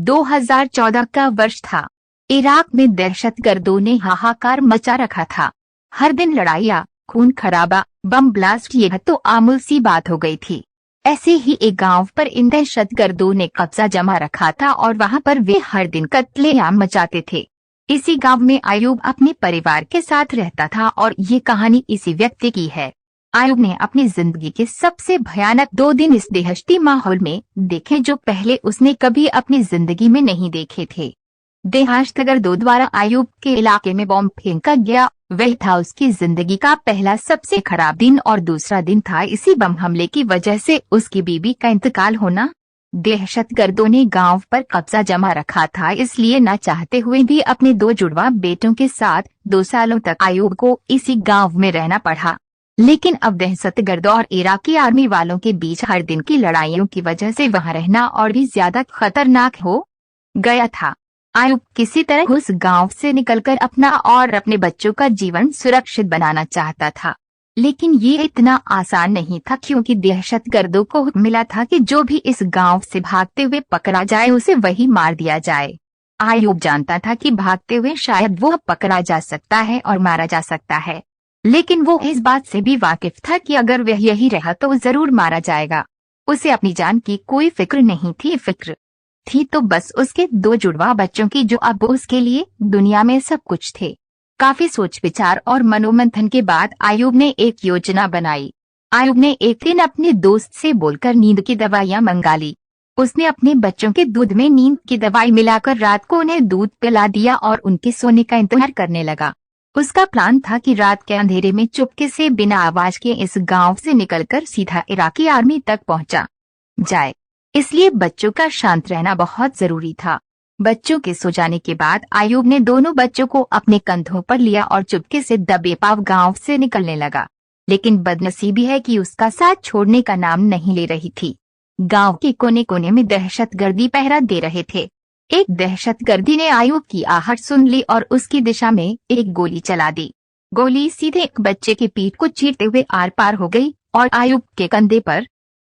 2014 का वर्ष था। इराक में दहशतगर्दों ने हाहाकार मचा रखा था। हर दिन लड़ाइयाँ, खून खराबा, बम ब्लास्ट, यह तो आमूल सी बात हो गई थी। ऐसे ही एक गांव पर इन दहशतगर्दों ने कब्जा जमा रखा था और वहां पर वे हर दिन कत्लेआम मचाते थे। इसी गांव में आयूब अपने परिवार के साथ रहता था और ये कहानी इसी व्यक्ति की है। आयूब ने अपनी जिंदगी के सबसे भयानक 2 दिन इस दहशती माहौल में देखे जो पहले उसने कभी अपनी जिंदगी में नहीं देखे थे। दहशतगर्दों द्वारा आयूब के इलाके में बॉम्ब फेंका गया। वह था उसकी जिंदगी का पहला सबसे खराब दिन और दूसरा दिन था इसी बम हमले की वजह से उसकी बीवी का इंतकाल होना। दहशतगर्दों ने गांव पर कब्जा जमा रखा था, इसलिए न चाहते हुए भी अपने 2 जुड़वा बेटों के साथ 2 सालों तक आयूब को इसी गांव में रहना पड़ा। लेकिन अब दहशतगर्दों और इराकी आर्मी वालों के बीच हर दिन की लड़ाइयों की वजह से वहां रहना और भी ज्यादा खतरनाक हो गया था। आयूब किसी तरह उस गांव से निकलकर अपना और अपने बच्चों का जीवन सुरक्षित बनाना चाहता था, लेकिन ये इतना आसान नहीं था क्योंकि दहशतगर्दों को हुक्म मिला था कि जो भी इस गांव से भागते हुए पकड़ा जाए उसे वही मार दिया जाए। आयूब जानता था कि भागते हुए शायद वो पकड़ा जा सकता है और मारा जा सकता है, लेकिन वो इस बात से भी वाकिफ था कि अगर वह यही रहा तो जरूर मारा जाएगा। उसे अपनी जान की कोई फिक्र नहीं थी, फिक्र थी तो बस उसके 2 जुड़वा बच्चों की जो अब उसके लिए दुनिया में सब कुछ थे। काफी सोच विचार और मनोमंथन के बाद आयूब ने एक योजना बनाई। आयूब ने एक दिन अपने दोस्त से बोलकर नींद की दवाइयां मंगा ली। उसने अपने बच्चों के दूध में नींद की दवाई मिलाकर रात को उन्हें दूध पिला दिया और उनके सोने का इंतजार करने लगा। उसका प्लान था कि रात के अंधेरे में चुपके से बिना आवाज के इस गांव से निकलकर सीधा इराकी आर्मी तक पहुंचा जाए, इसलिए बच्चों का शांत रहना बहुत जरूरी था। बच्चों के सो जाने के बाद आयूब ने दोनों बच्चों को अपने कंधों पर लिया और चुपके से दबे पांव गांव से निकलने लगा। लेकिन बदनसीबी है कि उसका साथ छोड़ने का नाम नहीं ले रही थी। गांव के कोने कोने में दहशतगर्दी पहरा दे रहे थे। एक दहशतगर्दी ने आयूब की आहट सुन ली और उसकी दिशा में एक गोली चला दी। गोली सीधे एक बच्चे की पीठ को चीरते हुए आर पार हो गई और आयूब के कंधे पर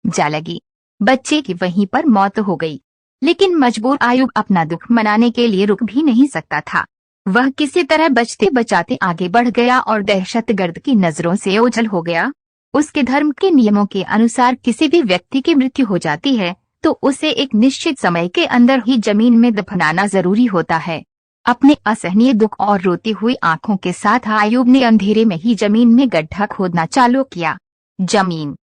जा लगी। बच्चे की वहीं पर मौत हो गई, लेकिन मजबूर आयूब अपना दुख मनाने के लिए रुक भी नहीं सकता था। वह किसी तरह बचते बचाते आगे बढ़ गया और दहशतगर्द की नजरों से ओझल हो गया। उसके धर्म के नियमों के अनुसार किसी भी व्यक्ति की मृत्यु हो जाती है तो उसे एक निश्चित समय के अंदर ही जमीन में दफनाना जरूरी होता है। अपने असहनीय दुख और रोती हुई आंखों के साथ आयूब ने अंधेरे में ही जमीन में गड्ढा खोदना चालू किया। जमीन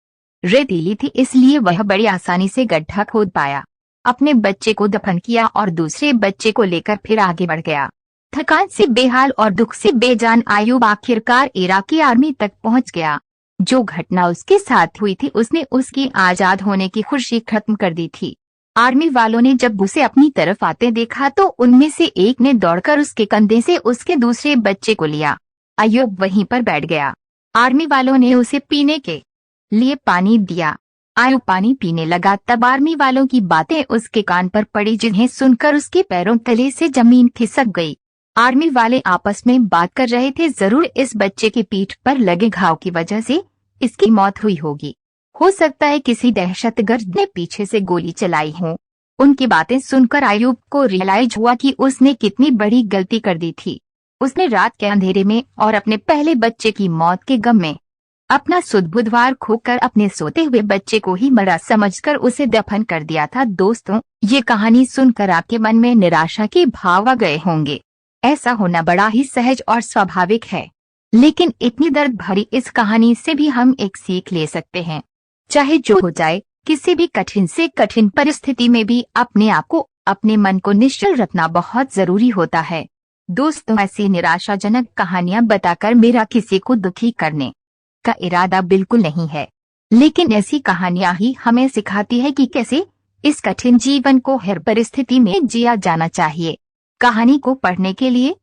रेतीली थी, इसलिए वह बड़ी आसानी से गड्ढा खोद पाया। अपने बच्चे को दफन किया और दूसरे बच्चे को लेकर फिर आगे बढ़ गया। थकान से बेहाल और दुख से बेजान आयूब आखिरकार इराकी आर्मी तक पहुंच गया। जो घटना उसके साथ हुई थी उसने उसकी आजाद होने की खुशी खत्म कर दी थी। आर्मी वालों ने जब उसे अपनी तरफ आते देखा तो उनमें से एक ने दौड़कर उसके कंधे से उसके दूसरे बच्चे को लिया। आयूब वहीं पर बैठ गया। आर्मी वालों ने उसे पीने के लिए पानी दिया। आयूब पानी पीने लगा, तब आर्मी वालों की बातें उसके कान पर पड़ी, जिन्हें सुनकर उसके पैरों तले से जमीन खिसक गई। आर्मी वाले आपस में बात कर रहे थे, जरूर इस बच्चे की पीठ पर लगे घाव की वजह से इसकी मौत हुई होगी। हो सकता है किसी दहशतगर्द ने पीछे से गोली चलाई हो। उनकी बातें सुनकर आयूब को रियलाइज हुआ कि उसने कितनी बड़ी गलती कर दी थी। उसने रात के अंधेरे में और अपने पहले बच्चे की मौत के गम में अपना सुध बुधवार खोकर अपने सोते हुए बच्चे को ही मरा समझकर उसे दफन कर दिया था। दोस्तों, ये कहानी सुनकर आपके मन में निराशा के भाव आ गए होंगे। ऐसा होना बड़ा ही सहज और स्वाभाविक है, लेकिन इतनी दर्द भरी इस कहानी से भी हम एक सीख ले सकते हैं। चाहे जो हो जाए, किसी भी कठिन से कठिन परिस्थिति में भी अपने आप को, अपने मन को निश्चल रखना बहुत जरूरी होता है। दोस्तों, ऐसी निराशाजनक कहानियां बताकर मेरा किसी को दुखी करने का इरादा बिल्कुल नहीं है, लेकिन ऐसी कहानियां ही हमें सिखाती है कि कैसे इस कठिन जीवन को हर परिस्थिति में जिया जाना चाहिए। कहानी को पढ़ने के लिए